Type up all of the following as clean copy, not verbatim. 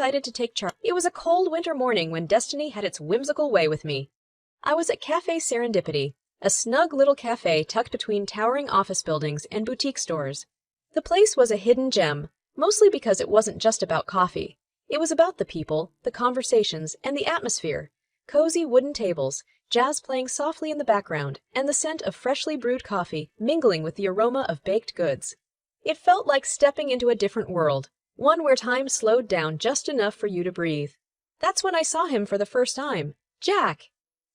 decided to take charge. It was a cold winter morning when destiny had its whimsical way with me. I was at Cafe Serendipity, a snug little cafe tucked between towering office buildings and boutique stores. The place was a hidden gem, mostly because it wasn't just about coffee. It was about the people, the conversations, and the atmosphere. Cozy wooden tables, jazz playing softly in the background, and the scent of freshly brewed coffee mingling with the aroma of baked goods. It felt like stepping into a different world, one where time slowed down just enough for you to breathe. That's when I saw him for the first time. Jack!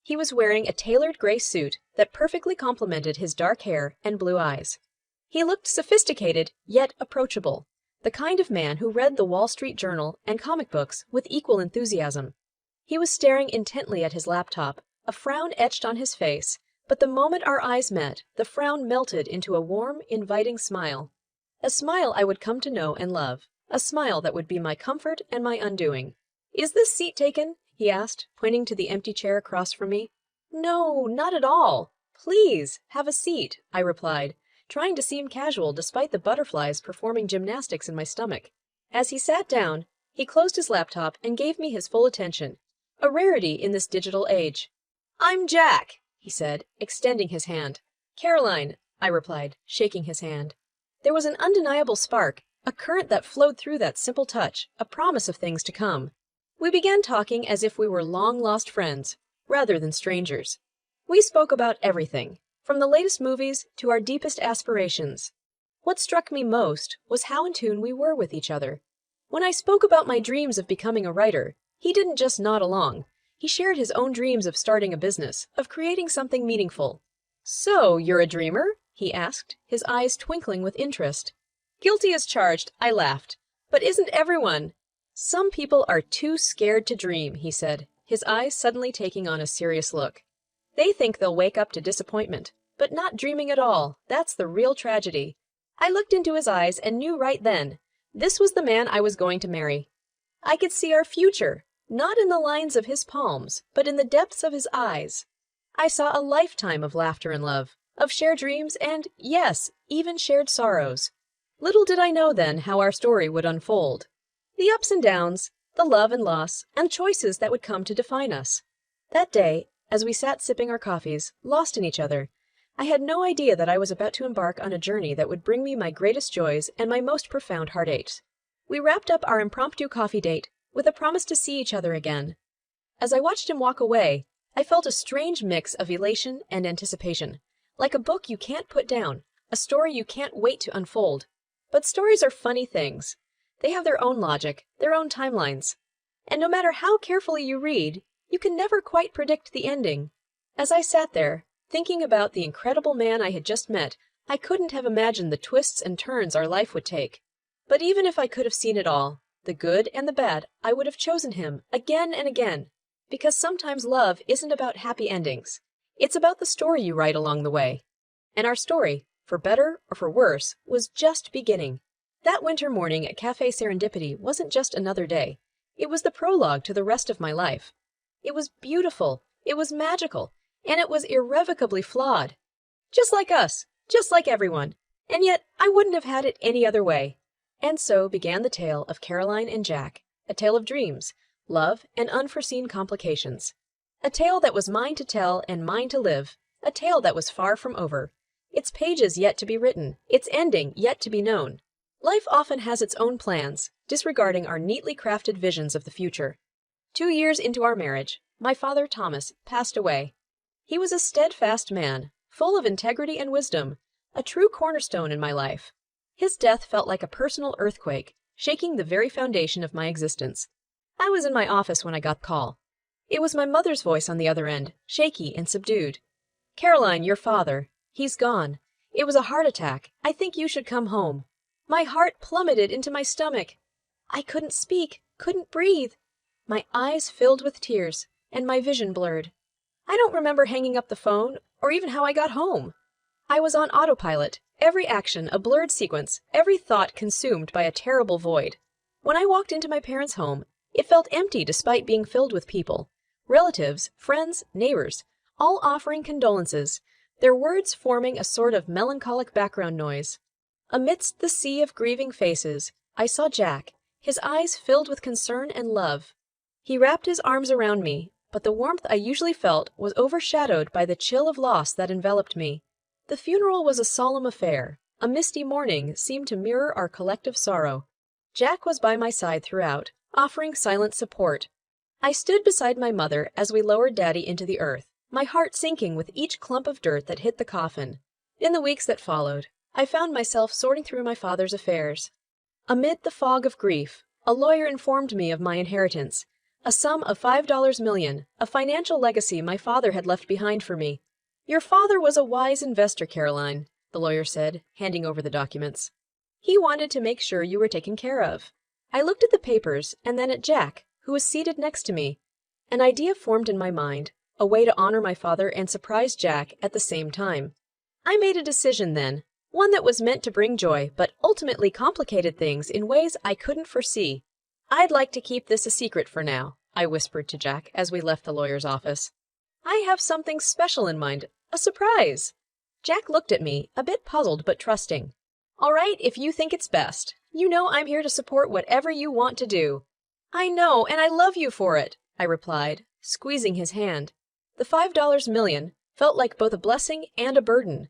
He was wearing a tailored gray suit that perfectly complemented his dark hair and blue eyes. He looked sophisticated, yet approachable, the kind of man who read the Wall Street Journal and comic books with equal enthusiasm. He was staring intently at his laptop, a frown etched on his face, but the moment our eyes met, the frown melted into a warm, inviting smile. A smile I would come to know and love, a smile that would be my comfort and my undoing. "Is this seat taken?" he asked, pointing to the empty chair across from me. "No, not at all. Please, have a seat," I replied, trying to seem casual despite the butterflies performing gymnastics in my stomach. As he sat down, he closed his laptop and gave me his full attention, a rarity in this digital age. "I'm Jack," he said, extending his hand. "Caroline," I replied, shaking his hand. There was an undeniable spark, a current that flowed through that simple touch, a promise of things to come. We began talking as if we were long-lost friends, rather than strangers. We spoke about everything, from the latest movies to our deepest aspirations. What struck me most was how in tune we were with each other. When I spoke about my dreams of becoming a writer, he didn't just nod along. He shared his own dreams of starting a business, of creating something meaningful. "So, you're a dreamer?" he asked, his eyes twinkling with interest. "Guilty as charged," I laughed. "But isn't everyone?" "Some people are too scared to dream," he said, his eyes suddenly taking on a serious look. "They think they'll wake up to disappointment, but not dreaming at all. That's the real tragedy." I looked into his eyes and knew right then, this was the man I was going to marry. I could see our future, not in the lines of his palms, but in the depths of his eyes. I saw a lifetime of laughter and love, of shared dreams and, yes, even shared sorrows. Little did I know then how our story would unfold. The ups and downs, the love and loss, and choices that would come to define us. That day, as we sat sipping our coffees, lost in each other, I had no idea that I was about to embark on a journey that would bring me my greatest joys and my most profound heartaches. We wrapped up our impromptu coffee date with a promise to see each other again. As I watched him walk away, I felt a strange mix of elation and anticipation, like a book you can't put down, a story you can't wait to unfold. But stories are funny things. They have their own logic, their own timelines. And no matter how carefully you read, you can never quite predict the ending. As I sat there, thinking about the incredible man I had just met, I couldn't have imagined the twists and turns our life would take. But even if I could have seen it all, the good and the bad, I would have chosen him again and again. Because sometimes love isn't about happy endings. It's about the story you write along the way. And our story, for better or for worse, was just beginning. That winter morning at Cafe Serendipity wasn't just another day. It was the prologue to the rest of my life. It was beautiful, it was magical, and it was irrevocably flawed. Just like us, just like everyone. And yet, I wouldn't have had it any other way. And so began the tale of Caroline and Jack, a tale of dreams, love, and unforeseen complications. A tale that was mine to tell and mine to live, a tale that was far from over. Its pages yet to be written, its ending yet to be known. Life often has its own plans, disregarding our neatly crafted visions of the future. 2 years into our marriage, my father Thomas passed away. He was a steadfast man, full of integrity and wisdom, a true cornerstone in my life. His death felt like a personal earthquake, shaking the very foundation of my existence. I was in my office when I got the call. It was my mother's voice on the other end, shaky and subdued. "Caroline, your father. He's gone. It was a heart attack. I think you should come home." My heart plummeted into my stomach. I couldn't speak, couldn't breathe. My eyes filled with tears, and my vision blurred. I don't remember hanging up the phone, or even how I got home. I was on autopilot, every action a blurred sequence, every thought consumed by a terrible void. When I walked into my parents' home, it felt empty despite being filled with people. Relatives, friends, neighbors, all offering condolences, their words forming a sort of melancholic background noise. Amidst the sea of grieving faces, I saw Jack, his eyes filled with concern and love. He wrapped his arms around me, but the warmth I usually felt was overshadowed by the chill of loss that enveloped me. The funeral was a solemn affair. A misty mourning seemed to mirror our collective sorrow. Jack was by my side throughout, offering silent support. I stood beside my mother as we lowered Daddy into the earth, my heart sinking with each clump of dirt that hit the coffin. In the weeks that followed, I found myself sorting through my father's affairs. Amid the fog of grief, a lawyer informed me of my inheritance, a sum of $5 million, a financial legacy my father had left behind for me. "Your father was a wise investor, Caroline," the lawyer said, handing over the documents. "He wanted to make sure you were taken care of." I looked at the papers and then at Jack, who was seated next to me. An idea formed in my mind, a way to honor my father and surprise Jack at the same time. I made a decision then, one that was meant to bring joy but ultimately complicated things in ways I couldn't foresee. "I'd like to keep this a secret for now," I whispered to Jack as we left the lawyer's office. "I have something special in mind, a surprise." Jack looked at me, a bit puzzled but trusting. "All right, if you think it's best. You know I'm here to support whatever you want to do." "I know, and I love you for it," I replied, squeezing his hand. The $5 million felt like both a blessing and a burden.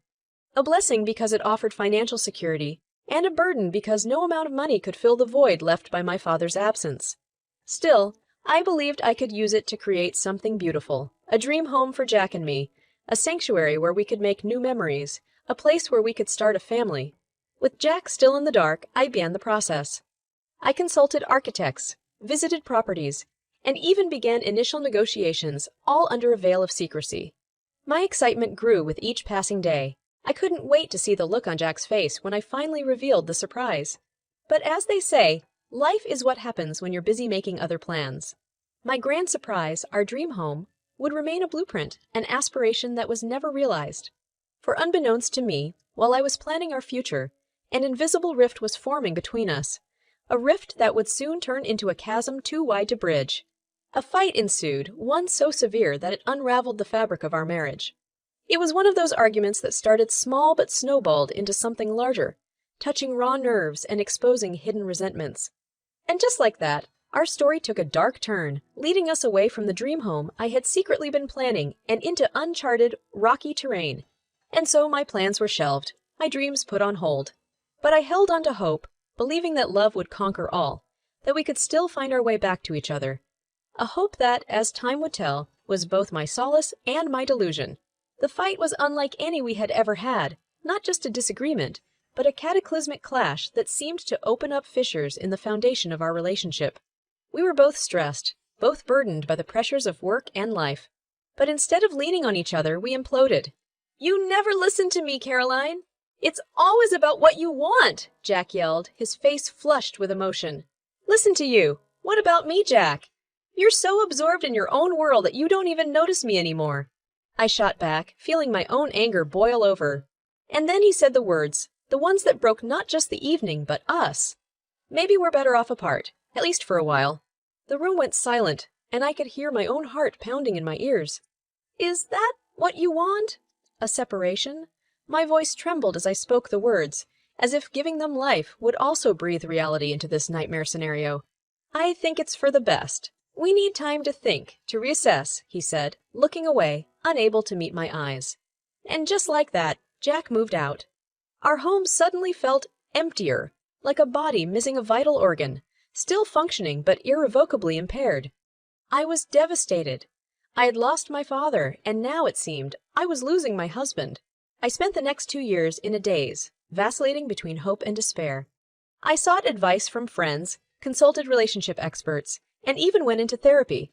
A blessing because it offered financial security, and a burden because no amount of money could fill the void left by my father's absence. Still, I believed I could use it to create something beautiful, a dream home for Jack and me, a sanctuary where we could make new memories, a place where we could start a family. With Jack still in the dark, I began the process. I consulted architects, visited properties, and even began initial negotiations, all under a veil of secrecy. My excitement grew with each passing day. I couldn't wait to see the look on Jack's face when I finally revealed the surprise. But as they say, life is what happens when you're busy making other plans. My grand surprise, our dream home, would remain a blueprint, an aspiration that was never realized. For unbeknownst to me, while I was planning our future, an invisible rift was forming between us, a rift that would soon turn into a chasm too wide to bridge. A fight ensued, one so severe that it unraveled the fabric of our marriage. It was one of those arguments that started small but snowballed into something larger, touching raw nerves and exposing hidden resentments. And just like that, our story took a dark turn, leading us away from the dream home I had secretly been planning and into uncharted, rocky terrain. And so my plans were shelved, my dreams put on hold. But I held on to hope, believing that love would conquer all, that we could still find our way back to each other. A hope that, as time would tell, was both my solace and my delusion. The fight was unlike any we had ever had, not just a disagreement, but a cataclysmic clash that seemed to open up fissures in the foundation of our relationship. We were both stressed, both burdened by the pressures of work and life. But instead of leaning on each other, we imploded. "You never listen to me, Caroline! It's always about what you want!" Jack yelled, his face flushed with emotion. "Listen to you! What about me, Jack? You're so absorbed in your own world that you don't even notice me anymore." I shot back, feeling my own anger boil over. And then he said the words, the ones that broke not just the evening, but us. "Maybe we're better off apart, at least for a while." The room went silent, and I could hear my own heart pounding in my ears. "Is that what you want? A separation?" My voice trembled as I spoke the words, as if giving them life would also breathe reality into this nightmare scenario. "I think it's for the best. We need time to think, to reassess," he said, looking away, unable to meet my eyes. And just like that, Jack moved out. Our home suddenly felt emptier, like a body missing a vital organ, still functioning but irrevocably impaired. I was devastated. I had lost my father, and now, it seemed, I was losing my husband. I spent the next 2 years in a daze, vacillating between hope and despair. I sought advice from friends, consulted relationship experts, and even went into therapy.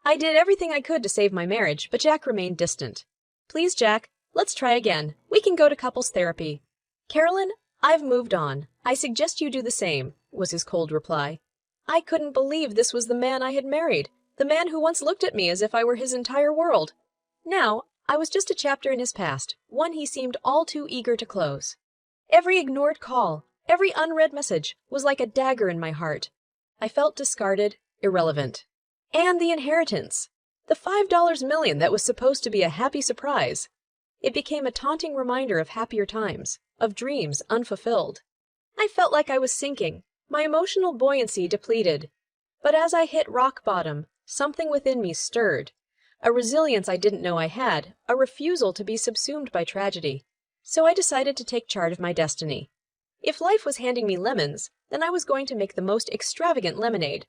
I did everything I could to save my marriage, but Jack remained distant. "Please, Jack, let's try again. We can go to couples therapy." "Carolyn, I've moved on. I suggest you do the same," was his cold reply. I couldn't believe this was the man I had married, the man who once looked at me as if I were his entire world. Now, I was just a chapter in his past, one he seemed all too eager to close. Every ignored call, every unread message was like a dagger in my heart. I felt discarded, irrelevant. And the inheritance. The $5 million that was supposed to be a happy surprise. It became a taunting reminder of happier times, of dreams unfulfilled. I felt like I was sinking, My emotional buoyancy depleted. But as I hit rock bottom, something within me stirred. A resilience I didn't know I had, a refusal to be subsumed by tragedy. So I decided to take charge of my destiny. If life was handing me lemons, then I was going to make the most extravagant lemonade.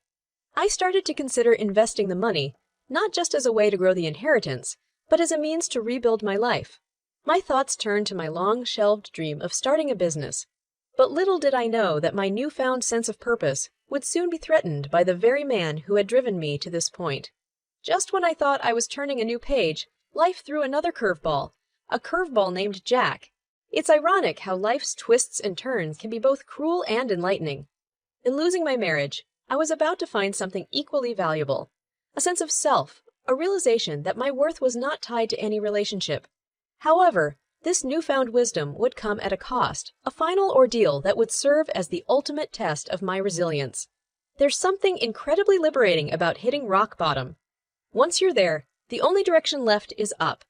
I started to consider investing the money, not just as a way to grow the inheritance, but as a means to rebuild my life. My thoughts turned to my long-shelved dream of starting a business. But little did I know that my newfound sense of purpose would soon be threatened by the very man who had driven me to this point. Just when I thought I was turning a new page, life threw another curveball, a curveball named Jack. It's ironic how life's twists and turns can be both cruel and enlightening. In losing my marriage, I was about to find something equally valuable, a sense of self, a realization that my worth was not tied to any relationship. However, this newfound wisdom would come at a cost, a final ordeal that would serve as the ultimate test of my resilience. There's something incredibly liberating about hitting rock bottom. Once you're there, the only direction left is up.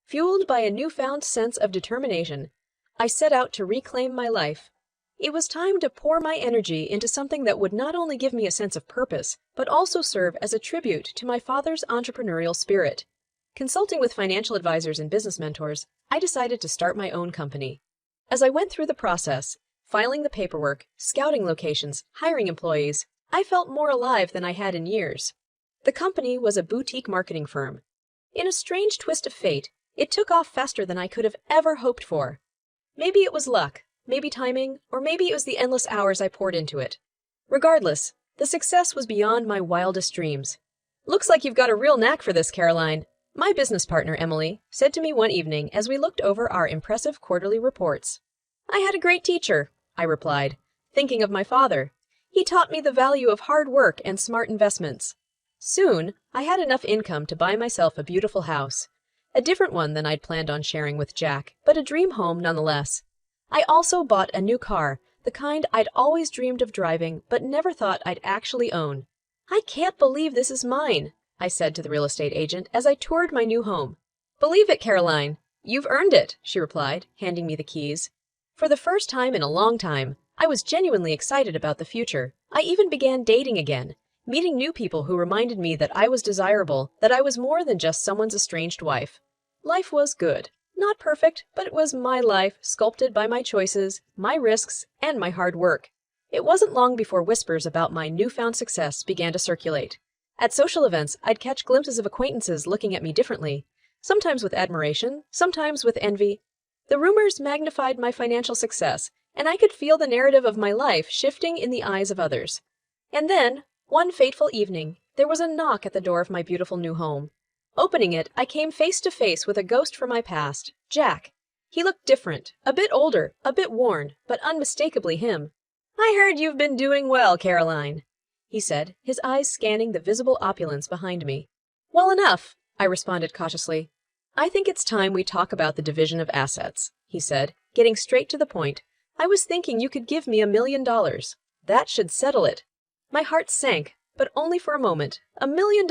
Fueled by a newfound sense of determination, I set out to reclaim my life. It was time to pour my energy into something that would not only give me a sense of purpose, but also serve as a tribute to my father's entrepreneurial spirit. Consulting with financial advisors and business mentors, I decided to start my own company. As I went through the process, filing the paperwork, scouting locations, hiring employees, I felt more alive than I had in years. The company was a boutique marketing firm. In a strange twist of fate, it took off faster than I could have ever hoped for. Maybe it was luck, maybe timing, or maybe it was the endless hours I poured into it. Regardless, the success was beyond my wildest dreams. "Looks like you've got a real knack for this, Caroline," my business partner, Emily, said to me one evening as we looked over our impressive quarterly reports. "I had a great teacher," I replied, thinking of my father. "He taught me the value of hard work and smart investments." Soon, I had enough income to buy myself a beautiful house. A different one than I'd planned on sharing with Jack, but a dream home nonetheless. I also bought a new car, the kind I'd always dreamed of driving, but never thought I'd actually own. "I can't believe this is mine," I said to the real estate agent as I toured my new home. "Believe it, Caroline. You've earned it," she replied, handing me the keys. For the first time in a long time, I was genuinely excited about the future. I even began dating again, meeting new people who reminded me that I was desirable, that I was more than just someone's estranged wife. Life was good. Not perfect, but it was my life, sculpted by my choices, my risks, and my hard work. It wasn't long before whispers about my newfound success began to circulate. At social events, I'd catch glimpses of acquaintances looking at me differently, sometimes with admiration, sometimes with envy. The rumors magnified my financial success, and I could feel the narrative of my life shifting in the eyes of others. And then, one fateful evening, there was a knock at the door of my beautiful new home. Opening it, I came face to face with a ghost from my past, Jack. He looked different, a bit older, a bit worn, but unmistakably him. "I heard you've been doing well, Caroline," he said, his eyes scanning the visible opulence behind me. "Well enough," I responded cautiously. "I think it's time we talk about the division of assets," he said, getting straight to the point. "I was thinking you could give me $1 million. That should settle it." My heart sank, but only for a moment. $1 million!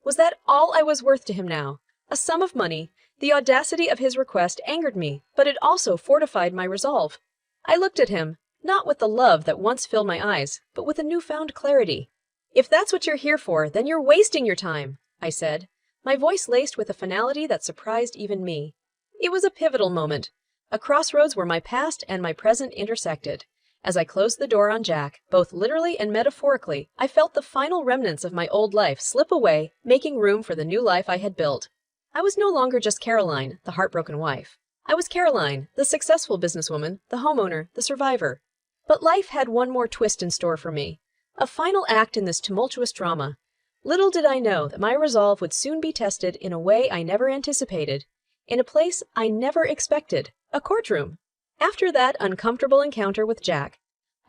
Was that all I was worth to him now? A sum of money. The audacity of his request angered me, but it also fortified my resolve. I looked at him, not with the love that once filled my eyes, but with a newfound clarity. "If that's what you're here for, then you're wasting your time," I said, my voice laced with a finality that surprised even me. It was a pivotal moment, a crossroads where my past and my present intersected. As I closed the door on Jack, both literally and metaphorically, I felt the final remnants of my old life slip away, making room for the new life I had built. I was no longer just Caroline, the heartbroken wife. I was Caroline, the successful businesswoman, the homeowner, the survivor. But life had one more twist in store for me, a final act in this tumultuous drama. Little did I know that my resolve would soon be tested in a way I never anticipated, in a place I never expected, a courtroom. After that uncomfortable encounter with Jack,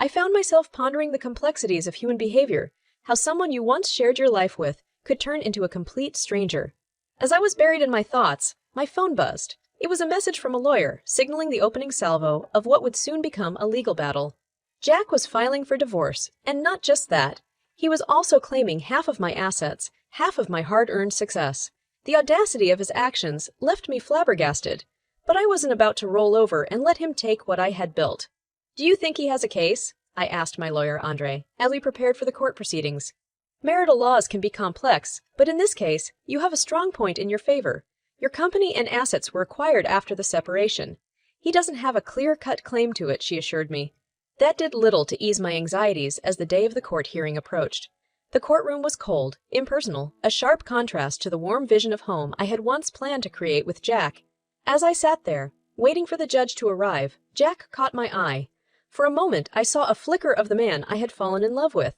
I found myself pondering the complexities of human behavior, how someone you once shared your life with could turn into a complete stranger. As I was buried in my thoughts, my phone buzzed. It was a message from a lawyer, signaling the opening salvo of what would soon become a legal battle. Jack was filing for divorce, and not just that. He was also claiming half of my assets, half of my hard-earned success. The audacity of his actions left me flabbergasted. But I wasn't about to roll over and let him take what I had built. "Do you think he has a case?" I asked my lawyer, Andre, as we prepared for the court proceedings. Marital laws can be complex, but in this case, you have a strong point in your favor. Your company and assets were acquired after the separation. He doesn't have a clear-cut claim to it, she assured me. That did little to ease my anxieties as the day of the court hearing approached. The courtroom was cold, impersonal, a sharp contrast to the warm vision of home I had once planned to create with Jack. As I sat there, waiting for the judge to arrive, Jack caught my eye. For a moment, I saw a flicker of the man I had fallen in love with.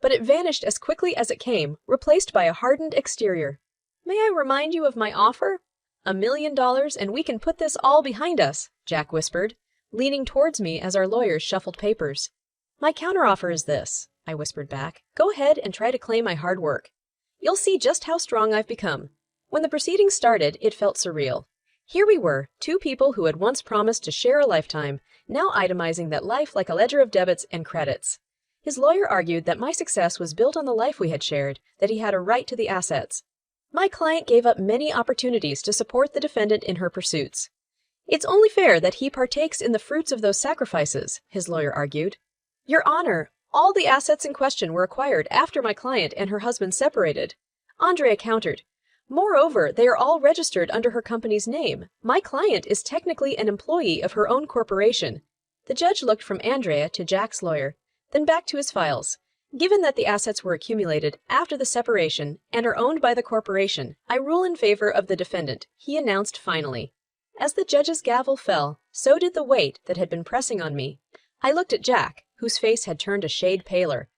But it vanished as quickly as it came, replaced by a hardened exterior. May I remind you of my offer? $1 million and we can put this all behind us, Jack whispered, leaning towards me as our lawyers shuffled papers. My counteroffer is this, I whispered back. Go ahead and try to claim my hard work. You'll see just how strong I've become. When the proceedings started, it felt surreal. Here we were, two people who had once promised to share a lifetime, now itemizing that life like a ledger of debits and credits. His lawyer argued that my success was built on the life we had shared, that he had a right to the assets. My client gave up many opportunities to support the defendant in her pursuits. It's only fair that he partakes in the fruits of those sacrifices, his lawyer argued. Your Honor, all the assets in question were acquired after my client and her husband separated. Andrea countered. Moreover, they are all registered under her company's name. My client is technically an employee of her own corporation. The judge looked from Andrea to Jack's lawyer, then back to his files. Given that the assets were accumulated after the separation and are owned by the corporation, I rule in favor of the defendant, he announced finally. As the judge's gavel fell, so did the weight that had been pressing on me. I looked at Jack, whose face had turned a shade paler.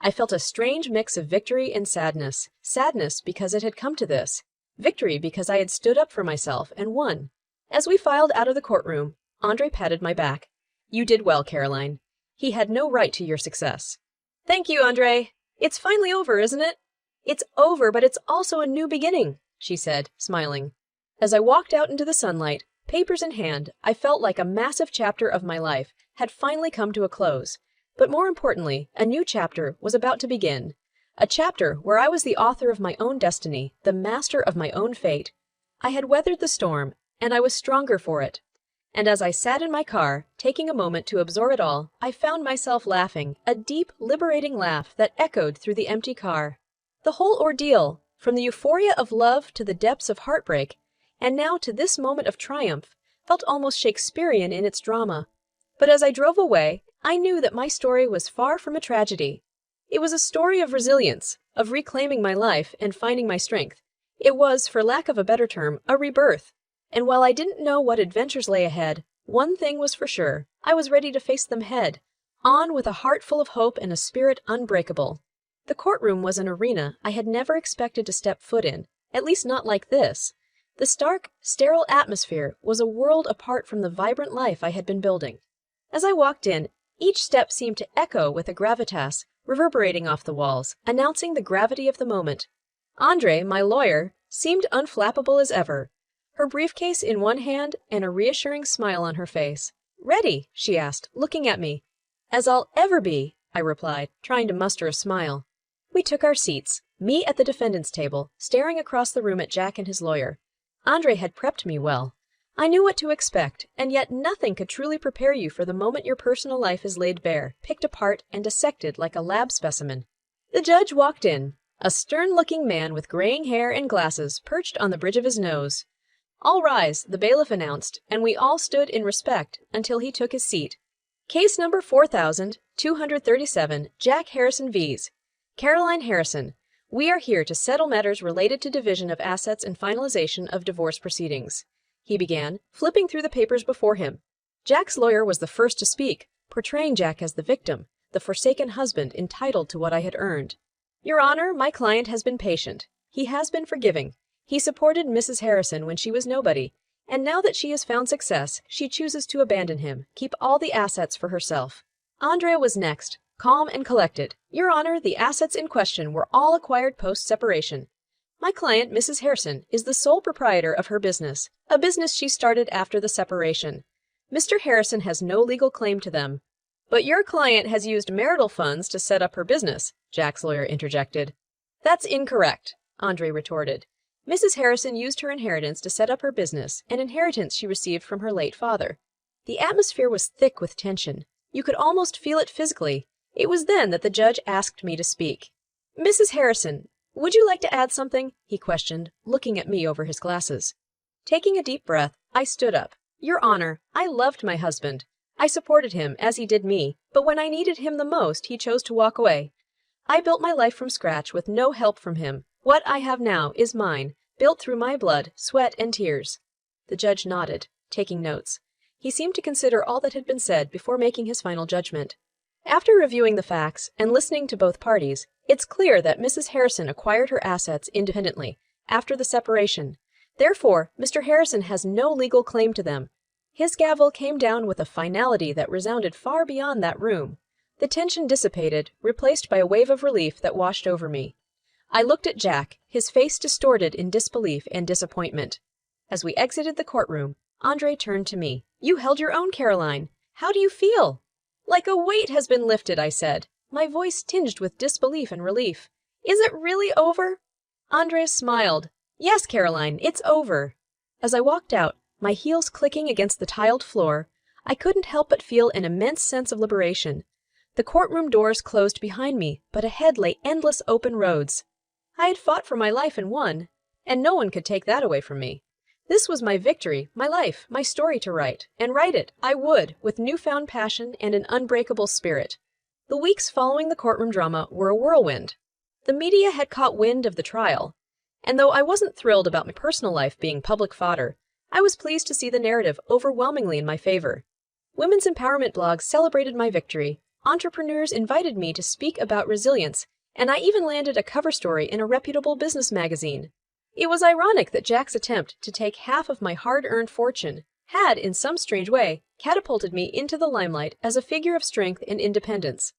I felt a strange mix of victory and sadness. Sadness because it had come to this. Victory because I had stood up for myself and won. As we filed out of the courtroom, Andre patted my back. You did well, Caroline. He had no right to your success. Thank you, Andre. It's finally over, isn't it? It's over, but it's also a new beginning, she said, smiling. As I walked out into the sunlight, papers in hand, I felt like a massive chapter of my life had finally come to a close. But more importantly, a new chapter was about to begin. A chapter where I was the author of my own destiny, the master of my own fate. I had weathered the storm, and I was stronger for it. And as I sat in my car, taking a moment to absorb it all, I found myself laughing, a deep, liberating laugh that echoed through the empty car. The whole ordeal, from the euphoria of love to the depths of heartbreak, and now to this moment of triumph, felt almost Shakespearean in its drama. But as I drove away, I knew that my story was far from a tragedy. It was a story of resilience, of reclaiming my life and finding my strength. It was, for lack of a better term, a rebirth. And while I didn't know what adventures lay ahead, one thing was for sure. I was ready to face them head on with a heart full of hope and a spirit unbreakable. The courtroom was an arena I had never expected to step foot in, at least not like this. The stark, sterile atmosphere was a world apart from the vibrant life I had been building. As I walked in, each step seemed to echo with a gravitas reverberating off the walls, announcing the gravity of the moment. Andre, my lawyer, seemed unflappable as ever, her briefcase in one hand and a reassuring smile on her face. Ready, she asked, looking at me. As I'll ever be, I replied, trying to muster a smile. We took our seats, me at the defendant's table, staring across the room at Jack and his lawyer. Andre had prepped me well. I knew what to expect, and yet nothing could truly prepare you for the moment your personal life is laid bare, picked apart, and dissected like a lab specimen. The judge walked in, a stern-looking man with graying hair and glasses perched on the bridge of his nose. All rise, the bailiff announced, and we all stood in respect until he took his seat. Case number 4237, Jack Harrison vs. Caroline Harrison. We are here to settle matters related to division of assets and finalization of divorce proceedings, he began, flipping through the papers before him. Jack's lawyer was the first to speak, portraying Jack as the victim, the forsaken husband entitled to what I had earned. Your Honor, my client has been patient. He has been forgiving. He supported Mrs. Harrison when she was nobody, and now that she has found success, she chooses to abandon him, keep all the assets for herself. Andrea was next, calm and collected. Your Honor, the assets in question were all acquired post-separation. My client, Mrs. Harrison, is the sole proprietor of her business, a business she started after the separation. Mr. Harrison has no legal claim to them. But your client has used marital funds to set up her business, Jack's lawyer interjected. That's incorrect, Andre retorted. Mrs. Harrison used her inheritance to set up her business, an inheritance she received from her late father. The atmosphere was thick with tension. You could almost feel it physically. It was then that the judge asked me to speak. "Mrs. Harrison, would you like to add something?" he questioned, looking at me over his glasses. Taking a deep breath, I stood up. "Your Honor, I loved my husband. I supported him as he did me, but when I needed him the most, he chose to walk away. I built my life from scratch with no help from him. What I have now is mine, built through my blood, sweat, and tears." The judge nodded, taking notes. He seemed to consider all that had been said before making his final judgment. After reviewing the facts and listening to both parties, it's clear that Mrs. Harrison acquired her assets independently after the separation. Therefore, Mr. Harrison has no legal claim to them. His gavel came down with a finality that resounded far beyond that room. The tension dissipated, replaced by a wave of relief that washed over me. I looked at Jack, his face distorted in disbelief and disappointment. As we exited the courtroom, Andre turned to me. "You held your own, Caroline. How do you feel?" "Like a weight has been lifted," I said, my voice tinged with disbelief and relief. "Is it really over?" Andre smiled. "Yes, Caroline, it's over." As I walked out, my heels clicking against the tiled floor, I couldn't help but feel an immense sense of liberation. The courtroom doors closed behind me, but ahead lay endless open roads. I had fought for my life and won, and no one could take that away from me. This was my victory, my life, my story to write, and write it I would, with newfound passion and an unbreakable spirit. The weeks following the courtroom drama were a whirlwind. The media had caught wind of the trial, and though I wasn't thrilled about my personal life being public fodder, I was pleased to see the narrative overwhelmingly in my favor. Women's empowerment blogs celebrated my victory, entrepreneurs invited me to speak about resilience, and I even landed a cover story in a reputable business magazine. It was ironic that Jack's attempt to take half of my hard-earned fortune had, in some strange way, catapulted me into the limelight as a figure of strength and independence.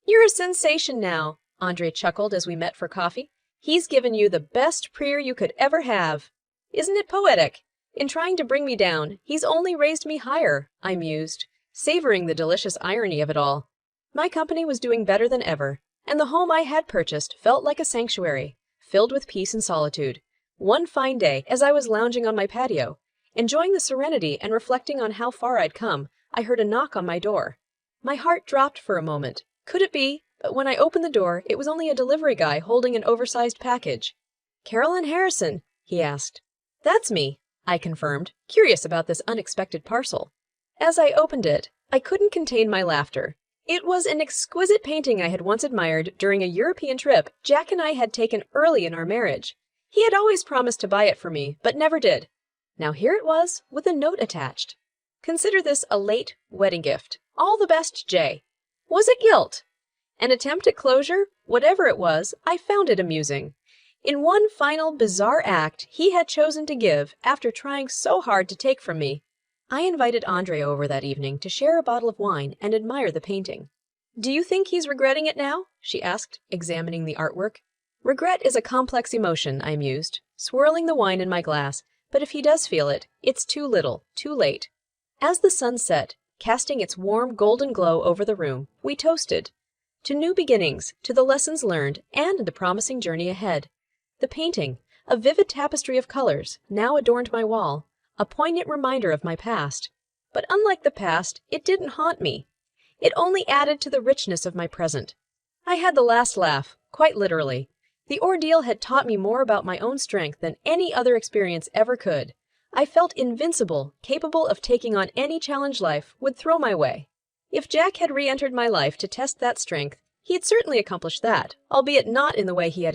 "You're a sensation now," Andre chuckled as we met for coffee. "He's given you the best prayer you could ever have. Isn't it poetic? In trying to bring me down, he's only raised me higher," I mused, savoring the delicious irony of it all. My company was doing better than ever, and the home I had purchased felt like a sanctuary, filled with peace and solitude. One fine day, as I was lounging on my patio, enjoying the serenity and reflecting on how far I'd come, I heard a knock on my door. My heart dropped for a moment. Could it be? But when I opened the door, it was only a delivery guy holding an oversized package. "Caroline Harrison?" he asked. "That's me," I confirmed, curious about this unexpected parcel. As I opened it, I couldn't contain my laughter. It was an exquisite painting I had once admired during a European trip Jack and I had taken early in our marriage. He had always promised to buy it for me, but never did. Now here it was, with a note attached. "Consider this a late wedding gift. All the best, Jay." Was it guilt? An attempt at closure? Whatever it was, I found it amusing. In one final bizarre act he had chosen to give after trying so hard to take from me. I invited Andre over that evening to share a bottle of wine and admire the painting. "Do you think he's regretting it now?" she asked, examining the artwork. "Regret is a complex emotion," I mused, swirling the wine in my glass, but if he does feel it, it's too little, too late. As the sun set, casting its warm golden glow over the room, we toasted. To new beginnings, to the lessons learned, and the promising journey ahead. The painting, a vivid tapestry of colors, now adorned my wall, a poignant reminder of my past. But unlike the past, it didn't haunt me. It only added to the richness of my present. I had the last laugh, quite literally. The ordeal had taught me more about my own strength than any other experience ever could. I felt invincible, capable of taking on any challenge life would throw my way. If Jack had re-entered my life to test that strength, he had certainly accomplished that, albeit not in the way he had intended.